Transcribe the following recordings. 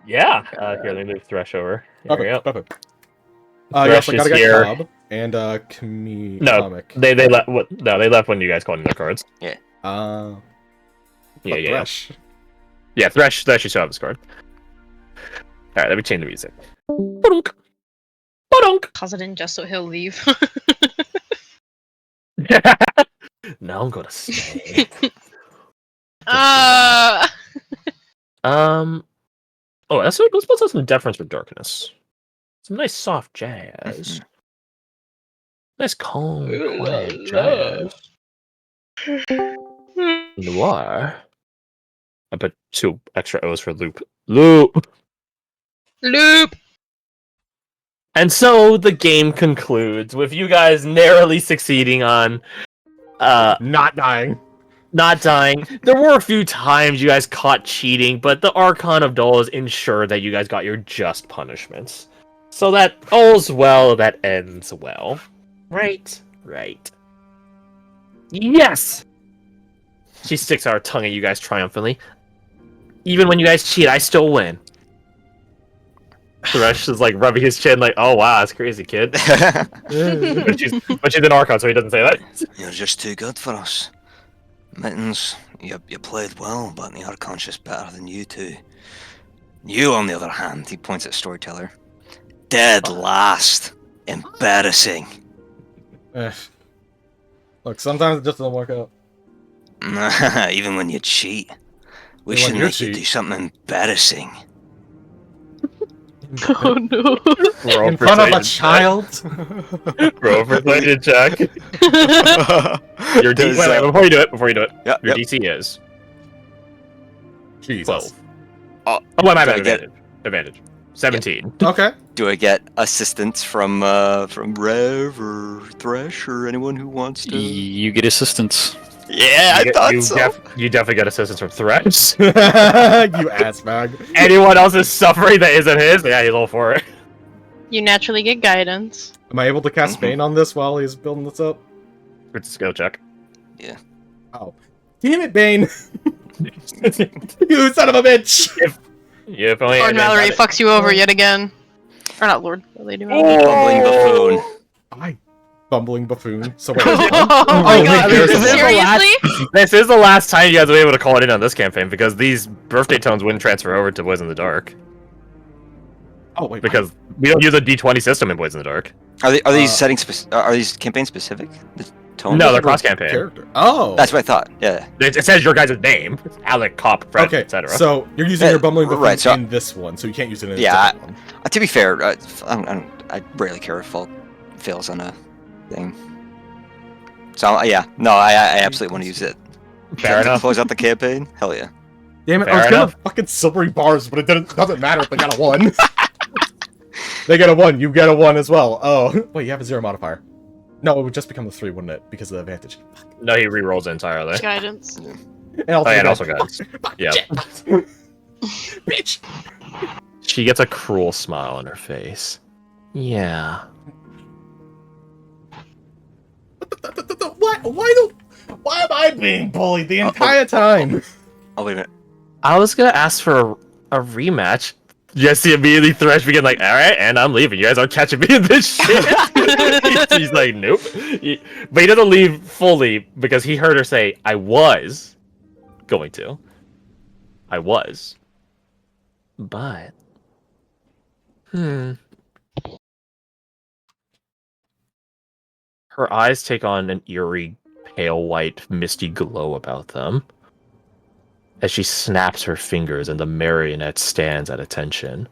Yeah. Here, let me move Thresh over. Here we go. Perfect. Thresh Yes, I gotta is get here. Cobb and No, comic. they left. No, they left when you guys called in their cards. Yeah. Yeah. Thresh. Yeah, Thresh. You still have this card. All right, let me change the music. Ba-dunk. Ba-dunk. Positive just so he'll leave. No, I'm gonna stay. Oh, let's put some deference for darkness. Some nice soft jazz. Nice calm, quiet jazz. Noir. I put 2 extra O's for loop. Loop! Loop! And so the game concludes with you guys narrowly succeeding on Not dying. not dying. There were a few times you guys caught cheating, but the Archon of Dolls ensured that you guys got your just punishments. So that all's well that ends well. Right. Yes! She sticks out her tongue at you guys triumphantly. Even when you guys cheat, I still win. Thresh is like rubbing his chin like, oh wow, that's crazy, kid. but she's an Archon, so he doesn't say that. You're just too good for us. Mittens, you played well, but the Archon's just better than you two. You, on the other hand, he points at Storyteller. Dead last. Embarrassing. Look, sometimes it just doesn't work out. Even when you cheat. We When should you make you cheat. do something embarrassing. Oh no. In front of a child? Roll for persuasion check. Your DC, wait, before you do it, Yeah, your DC is Jesus. 12. Oh, my do I bad, get- advantage. 17. Okay. Do I get assistance from Rev or Thresh or anyone who wants to? You get assistance. Yeah, I thought so. You definitely get assistance from Thresh. You ass bag. Anyone else is suffering that isn't his? Yeah, he's all for it. You naturally get guidance. Am I able to cast Bane on this while he's building this up? It's a skill check. Oh. Damn it, Bane! You son of a bitch! Yeah, if only Lord Mallory fucks you over yet again. Or not Lord, Lady Mallory. Bumbling buffoon. I bumbling buffoon. So wait. Oh my wait, god, there's a- seriously? This is the last time you guys will be able to call it in on this campaign because these birthday tones wouldn't transfer over to Boys in the Dark. Oh wait. Because we don't use a D20 system in Boys in the Dark. Are these settings? Are these campaign specific? The tone? No, they're cross campaign. Character. Oh. That's what I thought. Yeah. It says your guys' name. Alec, Cop, Fred, okay. etc. So you're using your bumbling buffoon right, so- in this one, so you can't use it in a Yeah, different one. To be fair, I rarely care if Fault fails on a thing. So yeah, no, I absolutely want to use it. Fair To enough. close out the campaign. Hell yeah. Damn it! Fair I was enough. gonna fucking silvery bars, but it doesn't matter if they got a 1. They get a 1. You get a 1 as well. Oh wait, you have a 0 modifier. No, it would just become a 3, wouldn't it? Because of the advantage. No, he re-rolls it entirely. Guidance. And also, Oh, yeah, and the also advantage. guys. Yeah. Bitch. She gets a cruel smile on her face. Yeah. Why am I being bullied the entire time? Oh wait a minute. I was gonna ask for a rematch. Jesse immediately Thresh begin like, alright, and I'm leaving. You guys aren't catching me in this shit. He's like, nope. But he doesn't leave fully because he heard her say, I was going to. I was. But. Her eyes take on an eerie, pale white, misty glow about them. As she snaps her fingers and the marionette stands at attention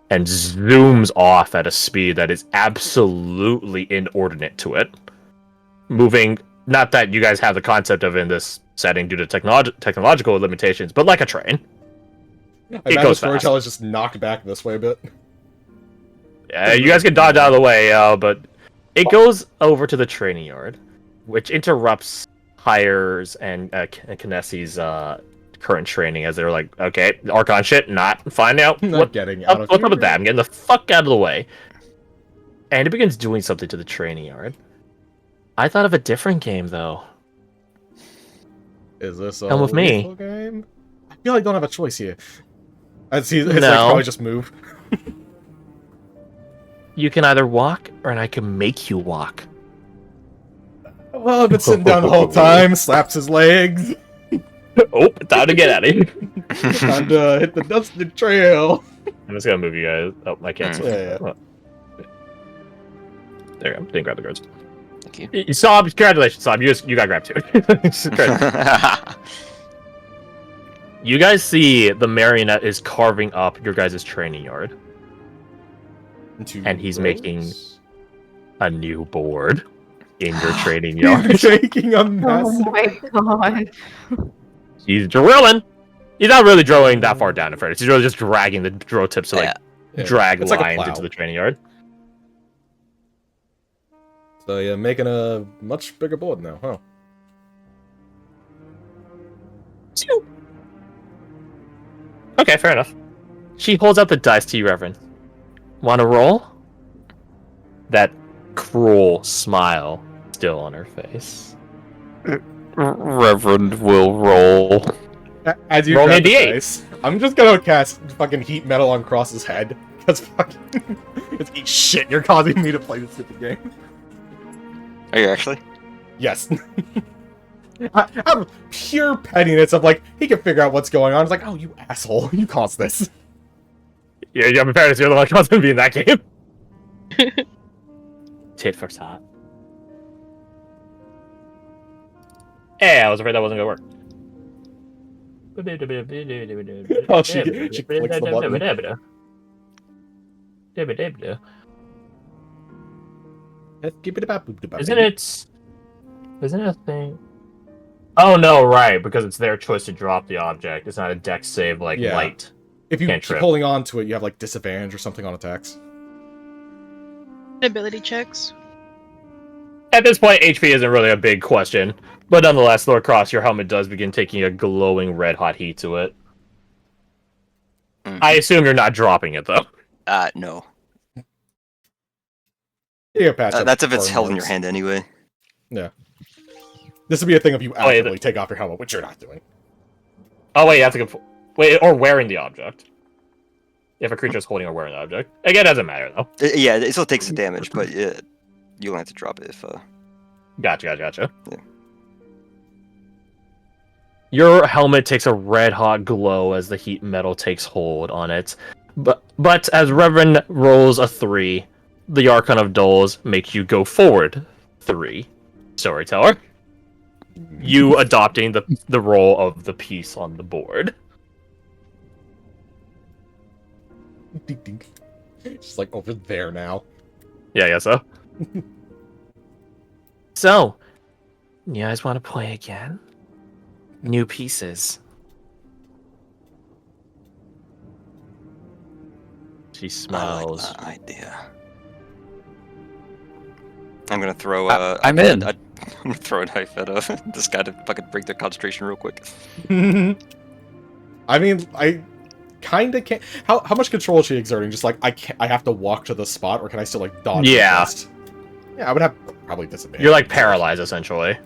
and zooms off at a speed that is absolutely inordinate to it. Moving, not that you guys have the concept of in this setting due to technological limitations, but like a train. I imagine goes storytellers just knocked back this way a bit. Yeah, you guys can dodge out of the way, but it goes over to the training yard, which interrupts Hires and Kinesi's current training as they're like, okay, Archon shit, not find out Not getting out of what's up with here. that. I'm getting the fuck out of the way. And it begins doing something to the training yard. I thought of a different game though. Is this a Come with me. lethal game? I feel like I don't have a choice here. As his No. legs probably just move. You can either walk, or I can make you walk. Well, I've been sitting down the whole time, slaps his legs. Oh, time to get out of here. Time to hit the dusted trail. I'm just gonna move you guys. Oh, I can't. Yeah. There you go. Didn't grab the cards. Thank you. Sob, congratulations, Sob. You got grabbed too. You guys see the marionette is carving up your guys' training yard. And he's making a new board in your training yard. He's making a mess. Oh my god. He's drilling. He's not really drilling that far down in fairness. He's really just dragging the drill tips to drag It's like a lines plow. into the training yard. So you're making a much bigger board now, huh? Okay, fair enough. She holds out the dice to you, Reverend. Want to roll? That cruel smile still on her face. Reverend will roll. As you Roll grab me the a D8. dice, I'm just gonna cast fucking heat metal on Cross's head. Because fucking... it's eat shit, you're causing me to play this stupid game. Are you actually? Yes. Out of pure pettiness of like, he can figure out what's going on. It's like, oh, you asshole, you caused this. Yeah, in fairness, you're the one who's going to be in that game. Tit for tat. Hey, I was afraid that wasn't going to work. Oh, she clicks the button. Isn't it a thing? Oh no, right, because it's their choice to drop the object. It's not a dex save like Yeah. light. If you Can't keep trip. holding on to it, you have like disadvantage or something on attacks. Ability checks. At this point, HP isn't really a big question, but nonetheless, Lord Cross, your helmet does begin taking a glowing red-hot heat to it. Mhm. I assume you're not dropping it though. No. Yeah, patch up That's if it's burn held in your marks. hand anyway. This would be a thing if you Oh, yeah, actively take off your helmet, which you're not doing. Oh wait, you have to go. Wait, or wearing the object. If a creature is holding or wearing the object, again, it doesn't matter though. Yeah, it still takes the damage, but you only have to drop it if. Gotcha. Yeah. Your helmet takes a red-hot glow as the heat metal takes hold on it. But as Reverend rolls a 3, the Archon of Dulls makes you go forward 3. Storyteller. You adopting the role of the piece on the board. Ding, ding. Just like over there now. Yeah, I guess so. So, you guys want to play again? New pieces. She I smiles. like that idea. I'm gonna throw. I'm in. I'm gonna throw a knife at this guy to fucking break their concentration real quick. I mean, I kind of can't. How much control is she exerting? Just like I have to walk to the spot, or can I still like dodge? Yeah. First? Yeah, I would have probably disadvantage. You're like paralyzed essentially.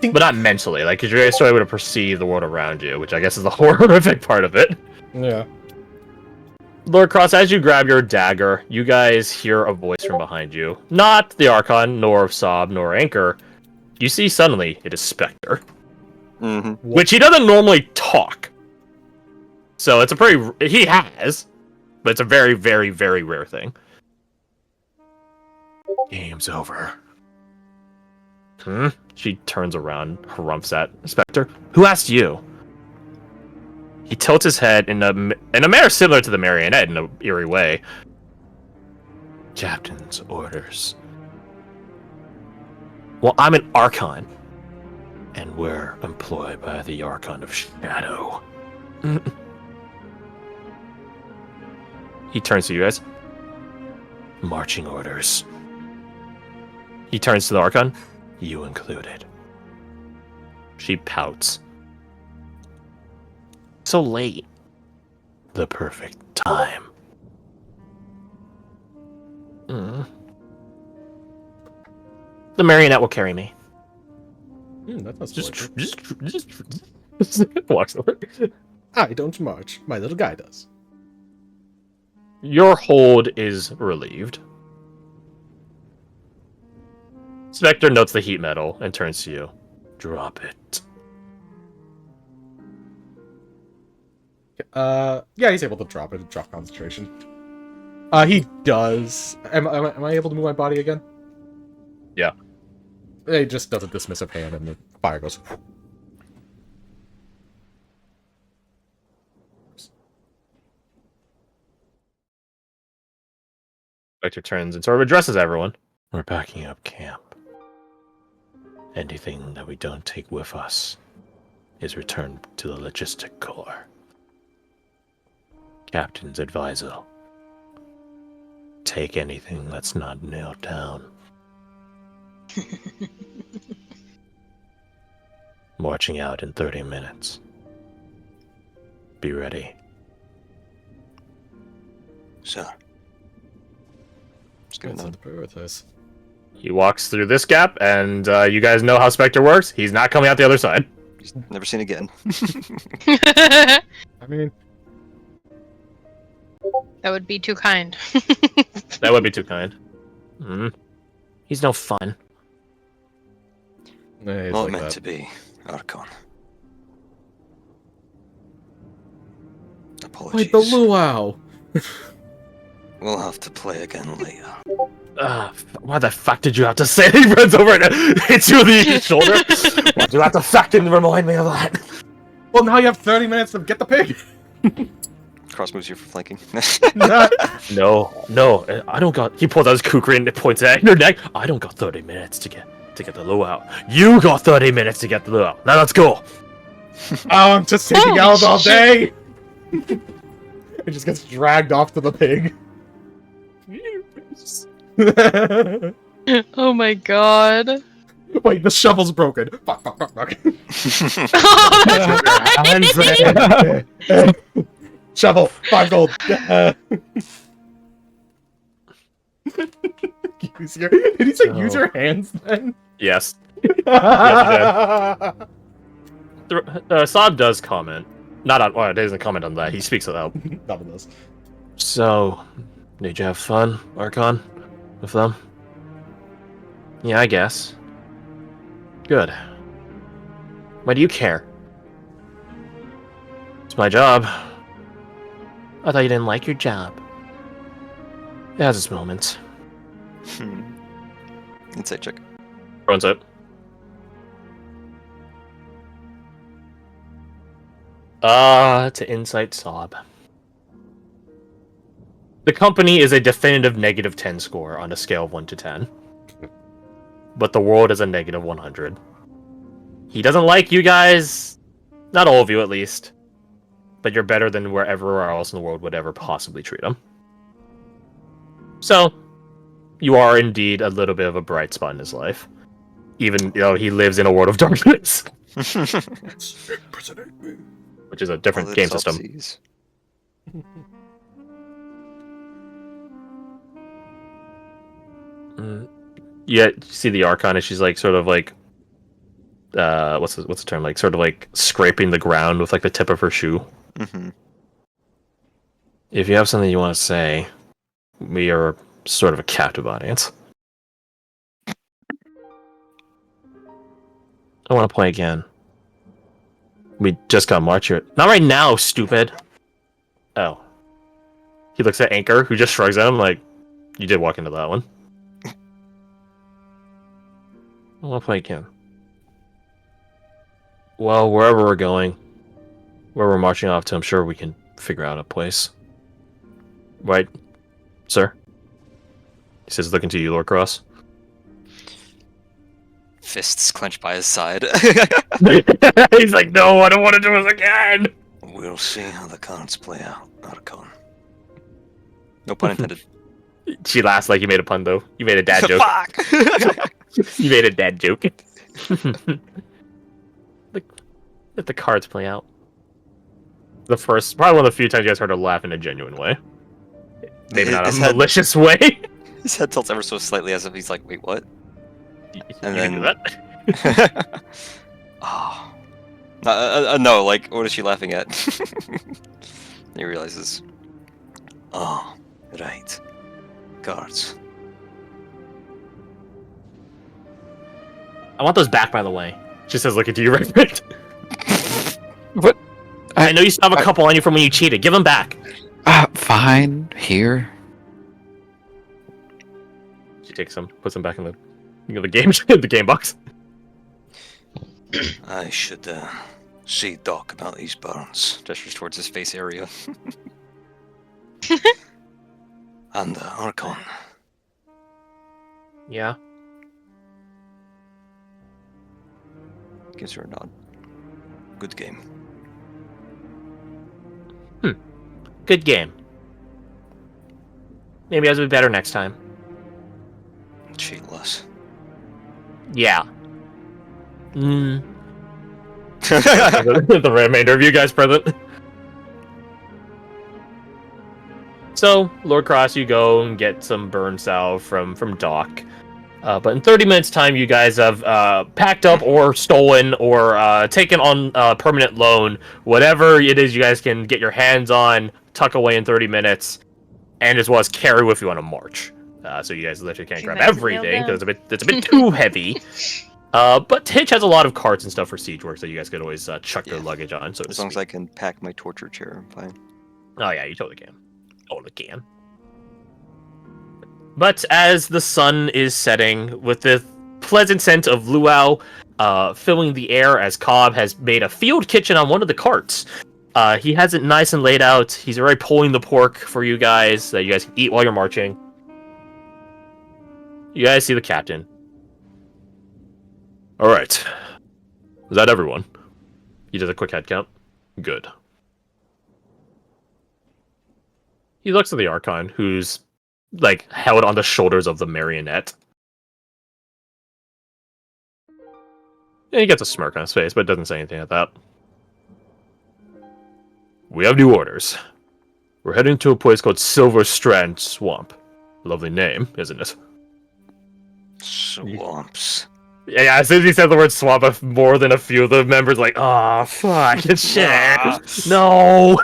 But not mentally, like, because you're still able to perceive the world around you, which I guess is the horrific part of it. Yeah. Lord Cross, as you grab your dagger, you guys hear a voice from behind you. Not the Archon, nor Sob, nor Anchor. You see suddenly it is Spectre, Mm-hmm. which he doesn't normally talk. So it's a pretty... He has, but it's a very, very, very rare thing. Game's over. She turns around, harumphs at Spectre. Who asked you? He tilts his head in a manner similar to the marionette in an eerie way. Captain's orders. Well, I'm an Archon. And we're employed by the Archon of Shadow. He turns to you guys. Marching orders. He turns to the Archon. You included. She pouts. So late. The perfect time. The marionette will carry me. That sounds Just delightful. walks over. I don't march. My little guy does. Your hold is relieved. Spectre notes the heat metal and turns to you. Drop it. Yeah, he's able to drop it, drop concentration. He does. Am I able to move my body again? Yeah. He just does a dismissive hand and the fire goes. Spectre turns and sort of addresses everyone. We're backing up camp. Anything that we don't take with us is returned to the logistic core. Captain's advisor. Take anything that's not nailed down. Marching out in 30 minutes. Be ready. Sir. It's good It's enough. to prioritize. He walks through this gap, and you guys know how Spectre works. He's not coming out the other side. He's never seen again. I mean, That would be too kind. That would be too kind. Mm. He's no fun. he's Not like meant that. to be, Archon. Apologies. Wait, the luau. We'll have to play again later. Why the fuck did you have to say it? He runs over and hits you in the shoulder. Why do you have to fucking remind me of that? Well, now you have 30 minutes to get the pig. Cross moves you for flanking. No, I don't got. He pulls out his kukri and points at your neck. I don't got 30 minutes to get the luau. You got 30 minutes to get the luau. Now let's go. Oh, I'm just taking Holy L's all day. shit. It just gets dragged off to the pig. Oh my god. Wait, the shovel's broken. Fuck. Shovel, 5 gold. Did he say use your hands then? Yes. Yes, Saab does comment. Not on. Well, he doesn't comment on that. He speaks aloud. None of this. So, did you have fun, Archon, with them? Yeah, I guess. Good. Why do you care? It's my job. I thought you didn't like your job. It has its moments. Insight check. Runs it. To insight Sob. The company is a definitive -10 score on a scale of 1 to 10. But the world is a -100. He doesn't like you guys. Not all of you, at least. But you're better than wherever else in the world would ever possibly treat him. So, you are indeed a little bit of a bright spot in his life. Even though he lives in a world of darkness. Which is a different All game the system. Topsies. Yeah, you see the Archon, and she's like sort of like what's the term, like sort of like scraping the ground with like the tip of her shoe. Mm-hmm. If you have something you want to say, we are sort of a captive audience. I want to play again. We just got March here. Not right now, stupid. Oh. He looks at Anchor, who just shrugs at him like, you did walk into that one. I want to play again. Well, wherever we're going, where we're marching off to, I'm sure we can figure out a place. Right, sir? He says, looking to you, Lord Cross. Fists clenched by his side. He's like, no, I don't want to do this again! We'll see how the cards play out, Archon. No pun intended. She laughs like you made a pun, though. You made a dad joke. Fuck! You made a dad joke. Let the cards play out. Probably one of the few times you guys heard her laugh in a genuine way. Maybe not a His head- malicious way. His head tilts ever so slightly as if he's like, wait, what? You And can do then- that. Oh. No, like, what is she laughing at? He realizes. Oh, right. Guards. I want those back, by the way. She says, looking to you, right? What? I know you still have a couple on you from when you cheated. Give them back. Fine. Here. She takes them, puts them back in the game, the game box. I should see Doc about these burns. Gestures towards his face area. And Archon. Yeah. Gives her a nod. Good game. Good game. Maybe ours will be better next time. Cheat less. Yeah. The remainder of you guys present. So, Lord Cross, you go and get some burn salve from Doc. But in 30 minutes' time, you guys have packed up or stolen or taken on permanent loan whatever it is you guys can get your hands on, tuck away in 30 minutes, and as well as carry with you on a march. So you guys literally can't grab everything because it's a bit too heavy. But Hitch has a lot of carts and stuff for siege work, so you guys could always chuck your luggage on. So As long as I can pack my torture chair, I'm fine. Oh yeah, you totally can. Totally can. But as the sun is setting, with the pleasant scent of luau filling the air, as Cobb has made a field kitchen on one of the carts. He has it nice and laid out. He's already pulling the pork for you guys that you guys can eat while you're marching. You guys see the captain. All right. Is that everyone? He does a quick head count. Good. He looks at the Archon, who's like held on the shoulders of the marionette. And he gets a smirk on his face, but doesn't say anything at that. We have new orders. We're heading to a place called Silver Strand Swamp. Lovely name, isn't it? Swamps. Yeah, as soon as he said the word swamp, more than a few of the members like, oh, fuck, it's shit. No!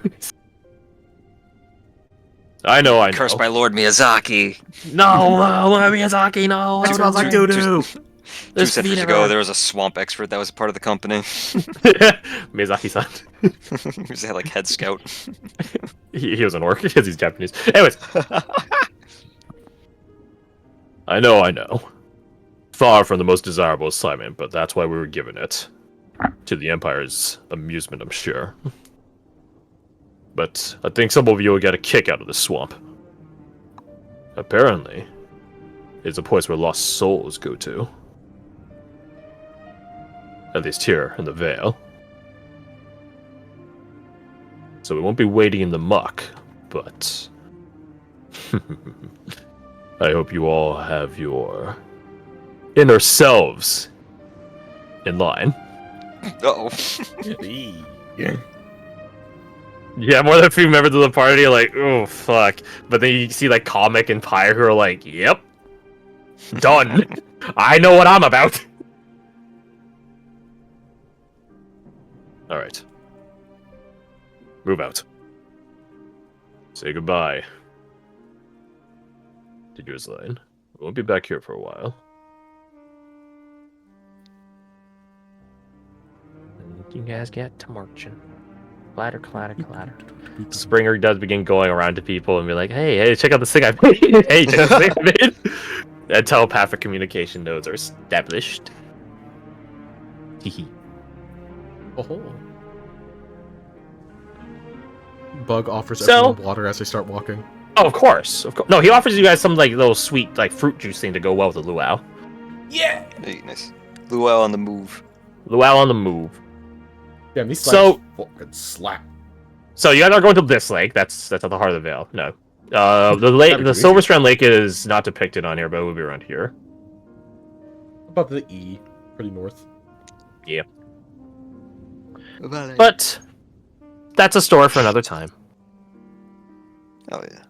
I know. Cursed by Lord Miyazaki. No, Miyazaki, no. It smells like doo-doo. 2 centuries ago, there was a swamp expert that was part of the company. Miyazaki-san. He was like head scout. He was an orc because he's Japanese. Anyways. I know. Far from the most desirable assignment, but that's why we were given it. To the Empire's amusement, I'm sure. But I think some of you will get a kick out of the swamp. Apparently, it's a place where lost souls go to. At least here, in the Vale. So we won't be waiting in the muck, but... I hope you all have your inner selves in line. Uh-oh. Yeah, more than a few members of the party are like, oh, fuck. But then you see, like, Comic and Pyre who are like, yep. Done. I know what I'm about. Alright. Move out. Say goodbye. To yours line. We won't be back here for a while. And you guys get to marching. Clatter, clatter, clatter. Springer does begin going around to people and be like, hey, check out this thing I made. Hey, check out this thing I made. And telepathic communication nodes are established. Hehe. Oh. Bug offers So- everyone water as they start walking. Oh, of course. No, he offers you guys some like little sweet like fruit juice thing to go well with the luau. Yeah! Hey, nice. Luau on the move. Luau on the move. Yeah, these So- fucking slap. So you guys are going to this lake. That's at the heart of the Vale. No. The lake, That'd be the easy. Silver Strand Lake is not depicted on here, but it will be around here. Above the E. Pretty north. But that's a story for another time. Oh, yeah.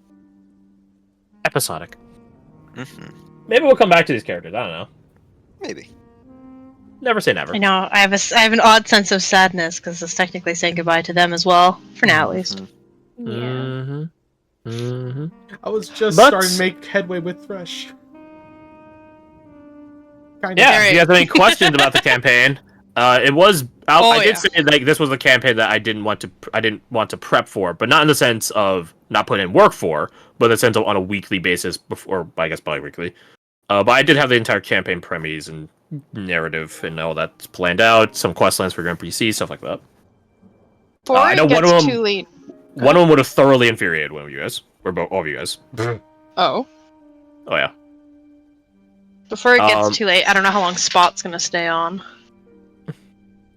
Episodic. Mm-hmm. Maybe we'll come back to these characters. I don't know. Maybe. Never say never. I know. I have an odd sense of sadness because it's technically saying goodbye to them as well, for now at least. Mhm. Mm-hmm. Mm-hmm. I was just But- starting to make headway with Thresh. Kind Yeah, Alright. if you guys have any questions about the campaign, it was. Oh, I did yeah. say like this was a campaign that I didn't want to prep for, but not in the sense of not putting in work for, but in the sense of on a weekly basis before, I guess bi-weekly. But I did have the entire campaign premise and narrative and all that's planned out. Some quest lines for your NPC, stuff like that. Before I know it one gets of them- too late. One of them would have thoroughly infuriated one of you guys, or both all of you guys. Oh. Oh yeah. Before it gets Um, too late, I don't know how long Spot's gonna stay on.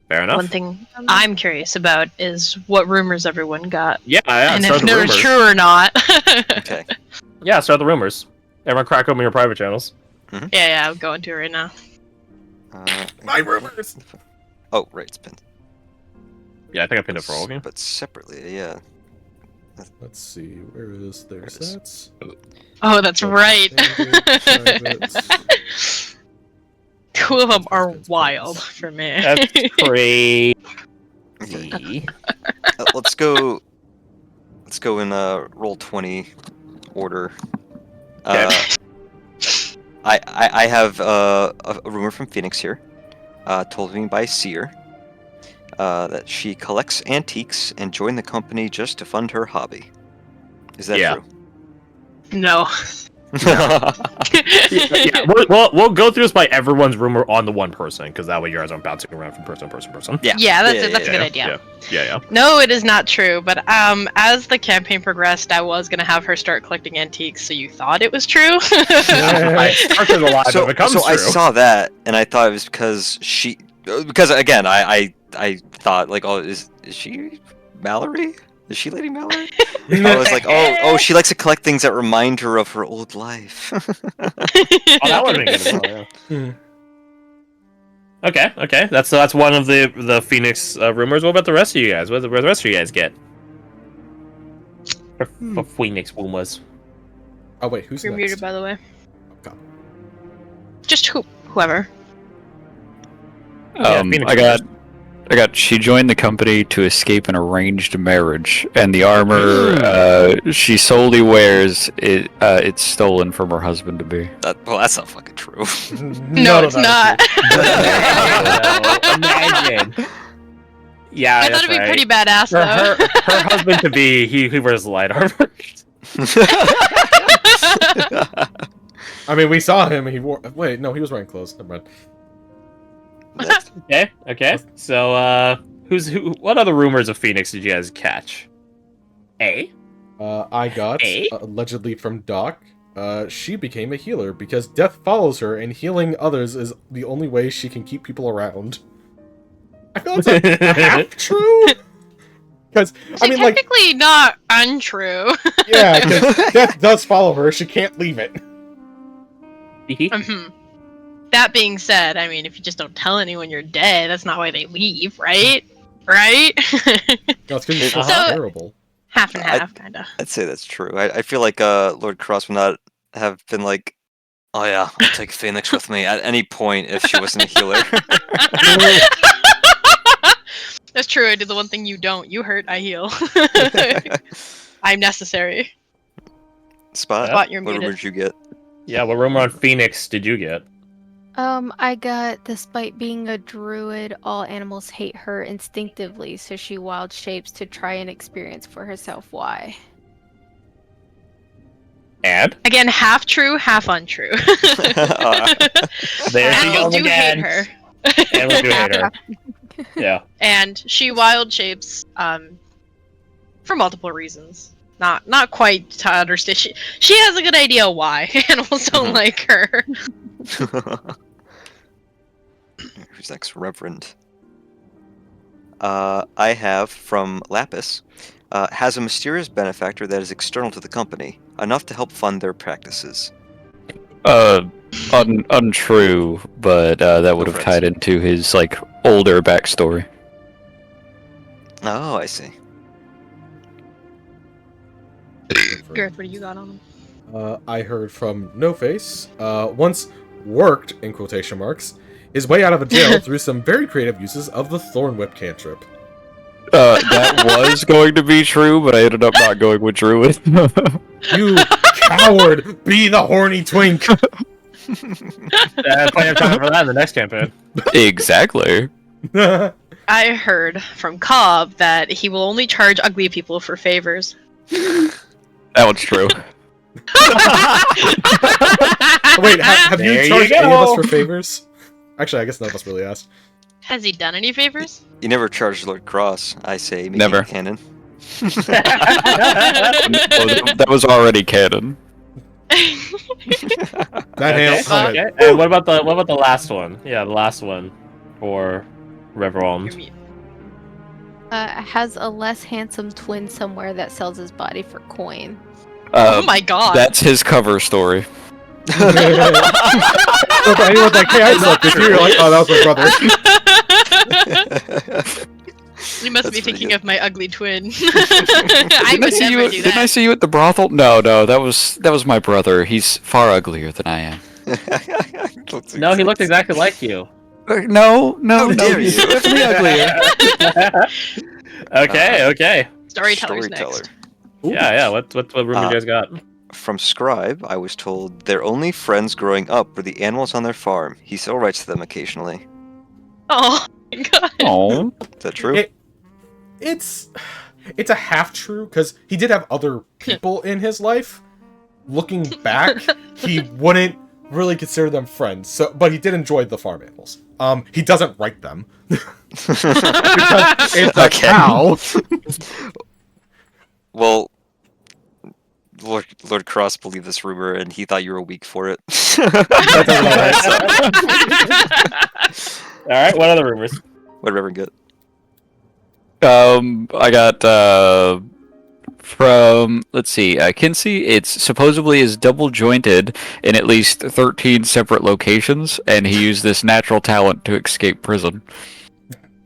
Fair enough. One thing I'm curious about is what rumors everyone got. Yeah, and start if the they're rumors. true or not. Okay. Yeah, start the rumors. Everyone crack open your private channels. Yeah, I'm going to it right now. My rumors! Oh, right, it's pinned. Yeah, I think I pinned it for all of you. But separately, yeah. Let's see, where is their There it is. sets? Oh, that's right. Private. Two of them are wild for me. That's crazy. Let's go. Let's go in roll 20 order. I have a rumor from Phoenix here, told me by Seer, that she collects antiques and joined the company just to fund her hobby. Is that Yeah. true? No. Yeah, we'll go through this by everyone's rumor on the one person, because that way you guys aren't bouncing around from person to person. Yeah. Yeah, that's Yeah, a good yeah, idea. Yeah. No, it is not true. But as the campaign progressed, I was gonna have her start collecting antiques, so you thought it was true. I started a lot, So, it becomes so true. I saw that, and I thought it was because she. Because again, I thought like, oh, is she Mallory? Is she Lady Mallory? I was like, oh, she likes to collect things that remind her of her old life. Oh, that would have been good as well, yeah. Okay. That's one of the Phoenix rumors. What about the rest of you guys? What do the rest of you guys get? For Phoenix rumors. Oh wait, who's You're next? muted, by the way. Okay. Just whoever. Phoenix I got. She joined the company to escape an arranged marriage, and the armor she solely wears it's stolen from her husband to be. Well, that's not fucking true. No, it's not. Imagine. Yeah, I that's thought it'd be right. pretty badass For though. her husband to be, he wears light armor. I mean, we saw him. He wore. Wait, no, he was wearing clothes. Never mind. Next. Okay. So, who? What other rumors of Phoenix did you guys catch? I got Eh? allegedly from Doc. She became a healer because death follows her, and healing others is the only way she can keep people around. I feel it's a half true. Because I mean, like, technically not untrue. yeah, because death does follow her. She can't leave it. Mhm. That being said, I mean, if you just don't tell anyone you're dead, that's not why they leave, right? Right? No, it's because she's so So- terrible. Half and half, kind of. I'd say that's true. I feel like Lord Cross would not have been like, oh yeah, I'll take Phoenix with me at any point if she wasn't a healer. That's true. I do the one thing you don't. You hurt, I heal. I'm necessary. Spot, Spot, you're what muted. rumors you get? Yeah, what rumor on Phoenix did you get? I got, despite being a druid, all animals hate her instinctively, so she wild shapes to try and experience for herself why. And Again, half true, half untrue. there she Animals goes do hate again. her. Animals do hate her. Yeah. And she wild shapes for multiple reasons. Not quite to understand. She has a good idea why animals don't like her. Who's next? Reverend. I have from Lapis. Has a mysterious benefactor that is external to the company, enough to help fund their practices. Untrue, but that would Go have for it. tied into his like older backstory. Oh, I see. Garth, what do you got on them? I heard from No Face. Once worked in quotation marks his way out of a jail through some very creative uses of the Thorn Whip cantrip. That was going to be true, but I ended up not going with Druid. You coward! Be the horny twink! Plenty of time for that in the next campaign. Exactly. I heard from Cobb that he will only charge ugly people for favors. That one's true. Wait, have you There you charged any of us go. for favors? Actually, I guess none of us really asked. Has he done any favors? You never charged Lord Cross, I say. Make Never. it canon. That was already canon. That hail. Okay. And what about the last one? Yeah, the last one for Reverwalm. Has a less handsome twin somewhere that sells his body for coin. Oh my god. That's his cover story. So if anyone's like, hey, I slept with you, you're like, oh, that was my brother. You must That's be pretty thinking good. of my ugly twin. I would never do Didn't I that. see you at the brothel? No, that was my brother. He's far uglier than I am. No, he looked exactly like you. No, dare he's you. definitely uglier. Okay. Storyteller's next. Storyteller. Yeah. What room you guys got? From Scribe, I was told their only friends growing up were the animals on their farm. He still writes to them occasionally. Oh my god. Oh, Is that true? It's a half true because he did have other people in his life. Looking back, he wouldn't really consider them friends. So, but he did enjoy the farm animals. He doesn't write them because it's a Okay. cow. Well, Lord Cross believed this rumor, and he thought you were weak for it. All right. What other rumors? What did Reverend get? I got from let's see, Kinsey. It's supposedly is double jointed in at least 13 separate locations, and he used this natural talent to escape prison.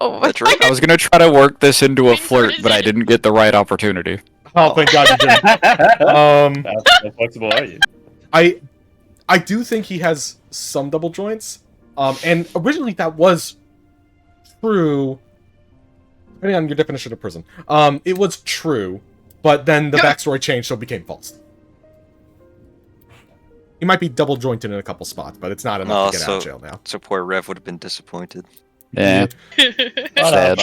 Oh Is that true? I was gonna try to work this into a Wait, flirt, what is but I it? didn't get the right opportunity. Oh, thank God you didn't. How flexible are you? I do think he has some double joints. And originally that was true. Depending on your definition of prison. It was true, but then the backstory changed, so it became false. He might be double jointed in a couple spots, but it's not enough to get out of jail now. So poor Rev would have been disappointed. Yeah. Sad.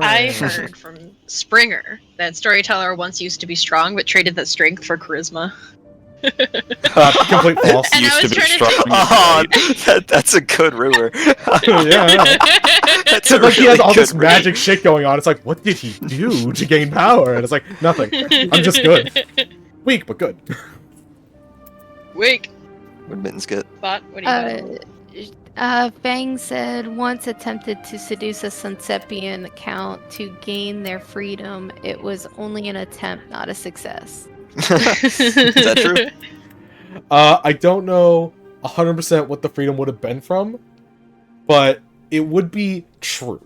I heard from Springer that Storyteller once used to be strong, but traded that strength for charisma. Complete false. And I Used to was be trying to strong. Oh, that's a good rumor. Yeah. That's So a like he has really all this good rumor. magic shit going on. It's like, what did he do to gain power? And it's like, nothing. I'm just good. Weak, but good. Wake, What did Mittens get? Spot, what do you got? Fang said once attempted to seduce a Sunsepian account to gain their freedom. It was only an attempt, not a success. Is that true? I don't know 100% what the freedom would have been from, but it would be true.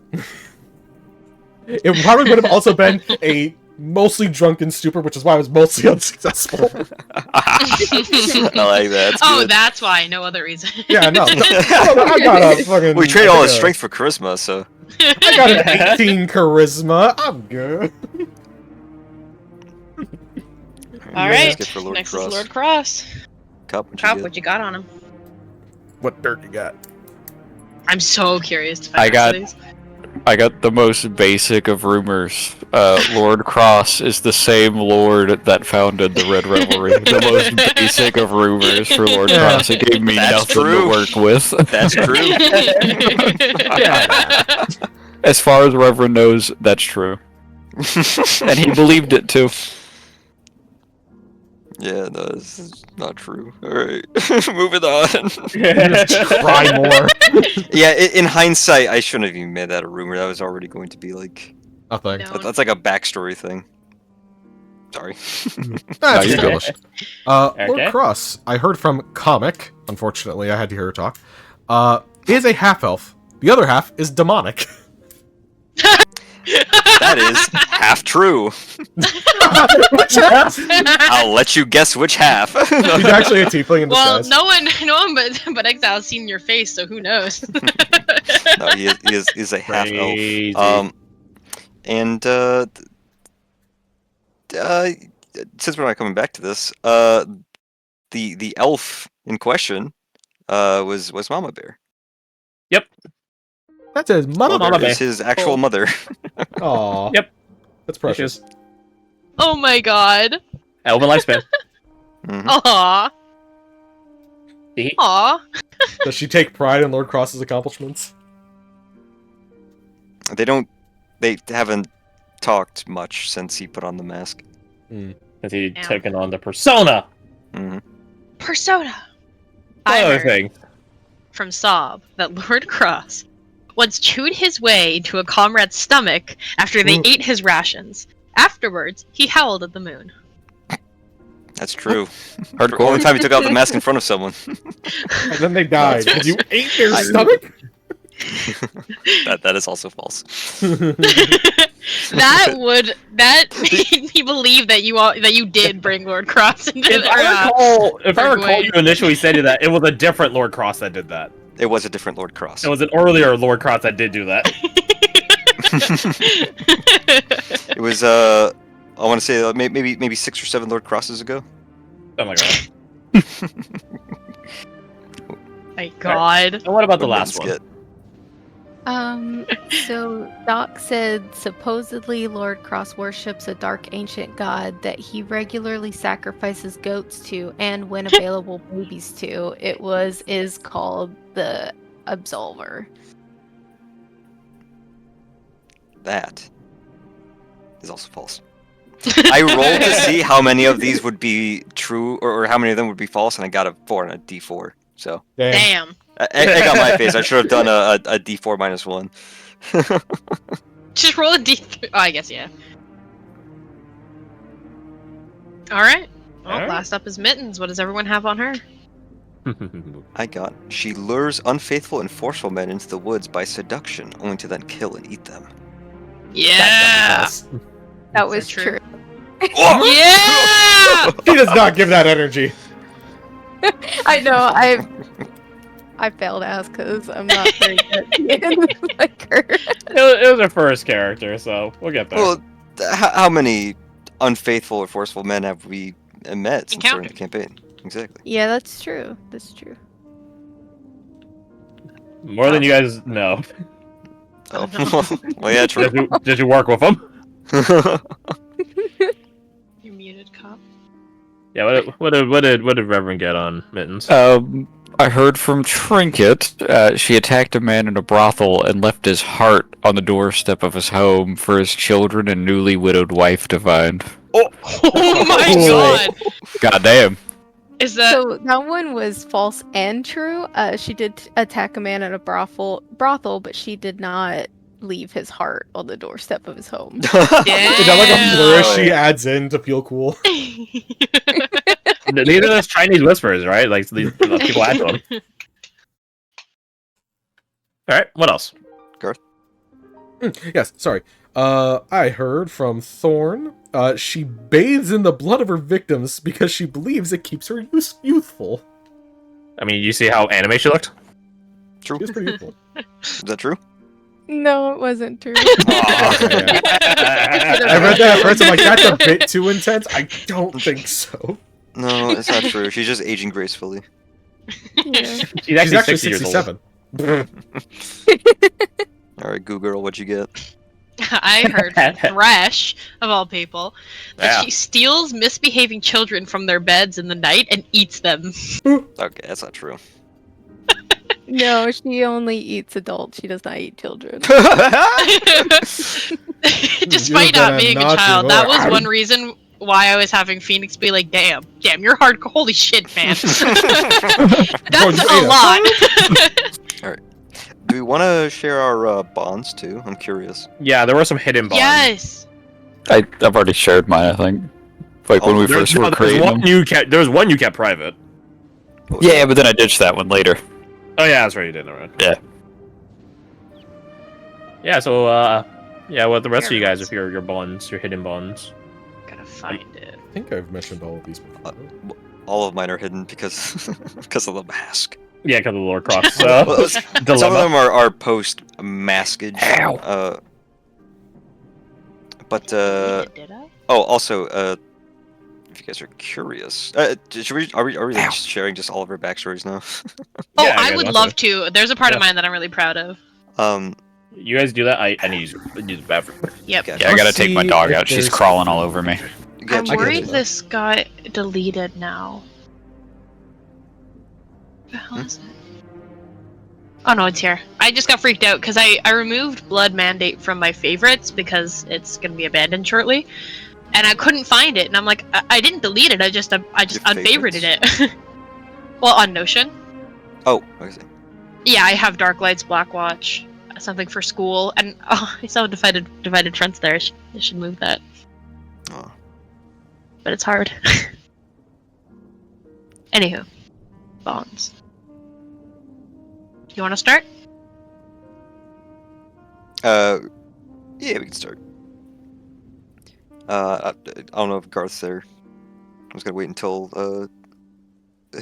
It probably would have also been a mostly drunken stupor, which is why I was mostly unsuccessful. I like that. That's Oh, good. that's why, no other reason. Yeah, no. I got a fucking. We trade all his I strength for charisma, so. got an 18 charisma. I'm good. Alright, Skip for Lord next Cross. is Lord Cross. Cop, what you Cop, get? what you got on him? What dirt you got? I'm so curious to find I out got- these. I got the most basic of rumors. Lord Cross is the same lord that founded the Red Revelry. The most basic of rumors for Lord Cross. It gave me That's nothing true. to work with. That's true. As far as Reverend knows, that's true. And he believed it too. Yeah, no, this is not true. Alright, moving on. Try more. Yeah, in hindsight, I shouldn't have even made that a rumor. That was already going to be like... Nothing. No. That's like a backstory thing. Sorry. That's you're established. Okay. Lord Cross, I heard from Comic, unfortunately, I had to hear her talk, is a half-elf. The other half is demonic. That is half true. I'll let you guess which half. He's actually a tiefling in Well, disguise. no one but Exile's seen your face, so who knows? No, he is a half Crazy. elf. And since we're not coming back to this, the elf in question was Mama Bear. That's his mother. Mama Bear. Is his actual mother. Aw. Yep. That's precious. Oh my god. Elven lifespan. Mhm. Aw. See? Aw. Does she take pride in Lord Cross's accomplishments? They haven't talked much since he put on the mask. Has he Damn. taken on the persona? Hmm Persona. One I other heard thing. from Sob that Lord Cross once chewed his way into a comrade's stomach after they ate his rations. Afterwards, he howled at the moon. That's true. Hardcore. The only time he took off the mask in front of someone. And then they died. That's Did you ate their I- stomach? that is also false. That made me believe that you did bring Lord Cross into If I recall Bergwijn. you initially said that, it was a different Lord Cross that did that. It was a different Lord Cross. It was an earlier Lord Cross that did do that. It was I want to say maybe 6 or 7 Lord Crosses ago. Oh my god. My god. And what about the What last Mittens one? get. So Doc said supposedly Lord Cross worships a dark ancient god that he regularly sacrifices goats to, and when available, babies to. Is called the Absolver. That is also false. I rolled to see how many of these would be true, or how many of them would be false, and I got a 4 and a D4. So Damn. I got my face. I should have done a D4 minus 1. Just roll a D3. Oh, I guess, yeah. Alright. Well, Alright. last up is Mittens. What does everyone have on her? I got. She lures unfaithful and forceful men into the woods by seduction, only to then kill and eat them. Yeah! That was true. true. Yeah! He does not give that energy. I know. I failed to ask because I'm not very good like her. It was our first character, so we'll get there. Well, how many unfaithful or forceful men have we met since starting the campaign? Exactly. Yeah, that's true. That's true. More than you guys know. Oh, well, yeah, true. Did you work with them? You muted, cop. Yeah. What did Reverend get on Mittens? I heard from Trinket. She attacked a man in a brothel and left his heart on the doorstep of his home for his children and newly widowed wife to find. Oh my god! Goddamn. Is that. So that one was false and true. She did attack a man at a brothel, but she did not leave his heart on the doorstep of his home. Is that like a flourish she adds in to feel cool? These are those Chinese whispers, right? Like these people add to them. All right. What else? Yes, sorry. I heard from Thorn. She bathes in the blood of her victims because she believes it keeps her youthful. I mean, you see how anime she looked? True. She was pretty youthful. Is that true? No, it wasn't true. I read that at first, I'm like, that's a bit too intense. I don't think so. No, it's not true. She's just aging gracefully. Yeah. She's actually, 60 67. years All right, Goo Girl, what'd you get? I heard from Thresh, of all people, that Yeah. she steals misbehaving children from their beds in the night and eats them. Okay, that's not true. No, she only eats adults. She does not eat children. Despite You're not being a gonna child, that was not- one reason why I was having Phoenix be like, damn, you're hardcore. Holy shit, man. That's a lot. Do we want to share our bonds too? I'm curious. Yeah, there were some hidden bonds. Yes. I've already shared mine, I think. Like when we first were creating them. There was one you kept private. Yeah, but then I ditched that one later. Oh yeah, that's right. You did. All right. Yeah. Yeah. So Yeah, well, the rest of you guys, Pyramids. if your bonds, your hidden bonds. Gotta find it. I think I've mentioned all of these before. All of mine are hidden because because of the mask. Yeah, because of the Lord Cross Well, some of dilemma. them are post maskage. Ow. But Did I? oh, also if you guys are curious, should we are we like sharing just all of our backstories now? Oh, Yeah, I guys would want love to. to. There's a part Yeah. of mine that I'm really proud of. You guys do that. I need to use the bathroom. Yep. Okay. Yeah, I gotta Let's take my see dog if out. She's there's- crawling all over me. I'm Gotcha. worried you. this got deleted now. What the hell is it? Oh no, it's here. I just got freaked out because I removed Blood Mandate from my favorites because it's gonna be abandoned shortly, and I couldn't find it. And I'm like, I didn't delete it. I just Your unfavorited favorites? it. Well, on Notion. Oh, okay. Yeah, I have Dark Lights, Black Watch, something for school, and oh, I saw divided fronts there. I should move that, Oh. but it's hard. Anywho, bonds. You want to start? Yeah, we can start. I don't know if Garth's there. I was gonna wait until him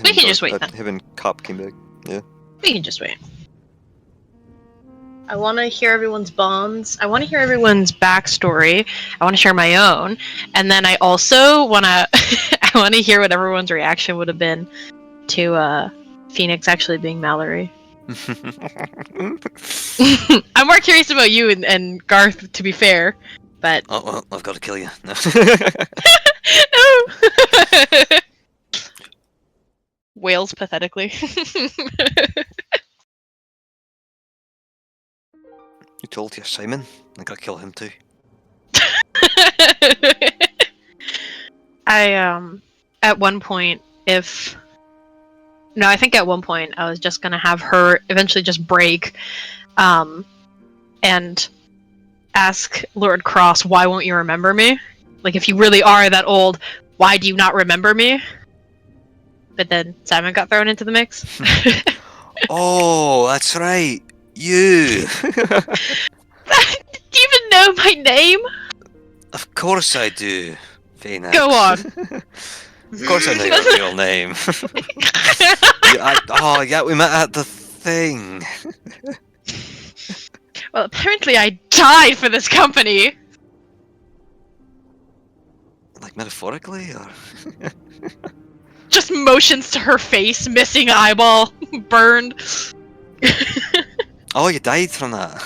We can just wait then. him and Cop came back. We can just wait. I want to hear everyone's bonds. I want to hear everyone's backstory. I want to share my own, and then I also want to. I want to hear what everyone's reaction would have been to Phoenix actually being Mallory. I'm more curious about you and Garth, to be fair, but Oh well, I've got to kill you. No. no. Wails pathetically. You told you, Simon. I gotta kill him too. I at one point, I think at one point I was just gonna have her eventually just break, and ask Lord Cross, why won't you remember me? Like, if you really are that old, why do you not remember me? But then Simon got thrown into the mix. Oh, that's right. You. Do you even know my name? Of course I do. Phoenix. Go on. Of course I know your real name. Yeah, we met at the thing. Well, apparently I died for this company. Like metaphorically, or? Just motions to her face, missing eyeball, burned. Oh, you died from that.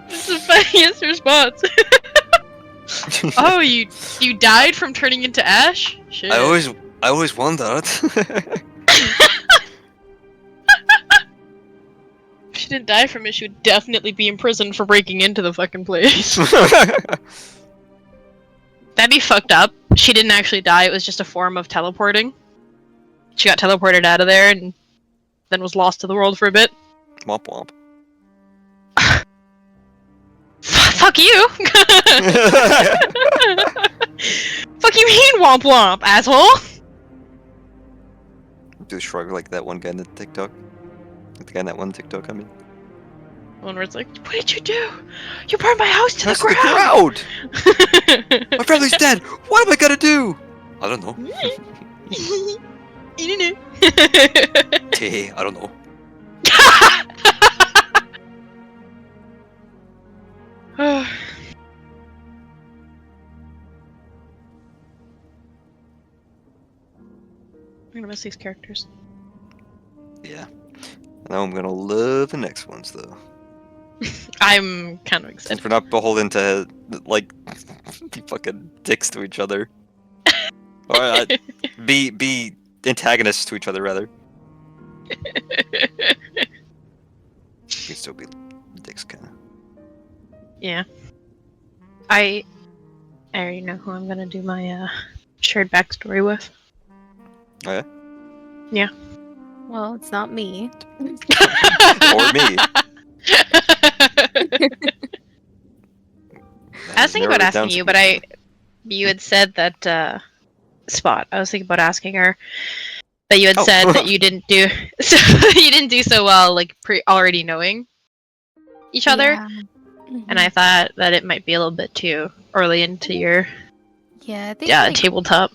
This is the funniest response. Oh, you died from turning into ash? Shit. I always wondered. If she didn't die from it, she would definitely be in prison for breaking into the fucking place. That'd be fucked up. She didn't actually die, it was just a form of teleporting. She got teleported out of there and then was lost to the world for a bit. Womp womp. Fuck you! Fuck you mean womp womp, asshole! Do a shrug like that one guy in the TikTok. Like the guy in that one TikTok, I mean. One where it's like, what did you do? You burned my house to That's the ground! My family's dead! What am I gonna do? I don't know. Hey, I don't know. I'm gonna miss these characters. Yeah. Now I'm gonna love the next ones though. I'm kind of Since excited. we're not beholden to like be fucking dicks to each other. Or be antagonists to each other rather. We can still be dicks kinda. Yeah. I already know who I'm gonna do my shared backstory with. Oh yeah? Yeah. Well, it's not me. Or me. I was thinking about narrowed it down asking you, to- but you had said that Spot. I was thinking about asking her that you had Oh. said that you didn't do so you didn't do so well, like already knowing each other, Yeah. and I thought that it might be a little bit too early into your Yeah, I think like, tabletop.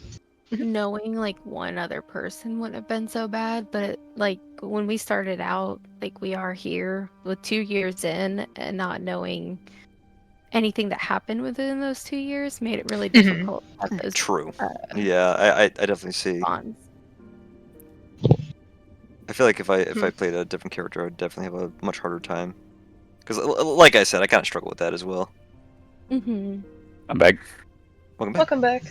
knowing like one other person wouldn't have been so bad, but like when we started out, like we are here with 2 years in and not knowing anything that happened within those 2 years made it really difficult at those True. Yeah, I definitely see. bonds. I feel like if I played a different character, I'd definitely have a much harder time. Because, like I said, I kind of struggle with that as well. Mm-hmm. I'm back. Welcome back. Welcome back.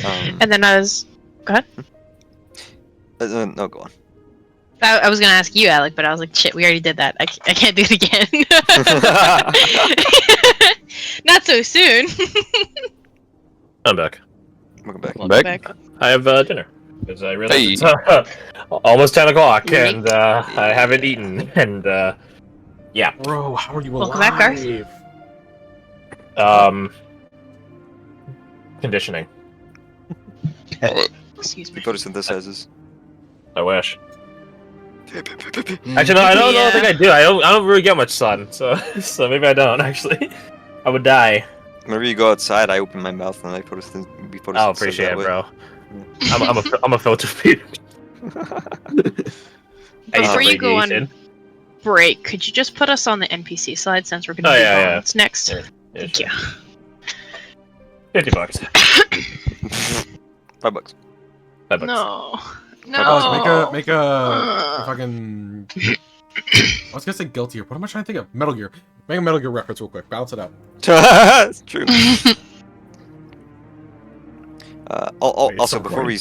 Um, And then I was go ahead. no, go on. I was gonna ask you, Alec, but I was like, shit, we already did that. I can't do it again. Not so soon. I'm back. Welcome back. I'm Welcome back. I have dinner because I realized Hey. it's almost 10 o'clock Yeet. and I haven't eaten. And yeah, Bro, how are you Welcome alive? back, conditioning. Excuse He me. photosynthesizes. I wish. Actually, no, I don't Yeah. think I do. I don't really get much sun, so maybe I don't actually. I would die. Whenever you go outside, I open my mouth and I photosynthesize. I'll appreciate that it, way. bro. I'm a filter feeder. Before you go on Radiation. break, could you just put us on the NPC slide since we're gonna Oh, do yeah, bonds next? Yeah, Thank sure. you. $50. $5. $5. No. No. Alex, make a fucking. I was gonna say guilty. What am I trying to think of? Metal Gear. Make a Metal Gear reference real quick. Balance it out. It's true. Wait, Also, so before funny. we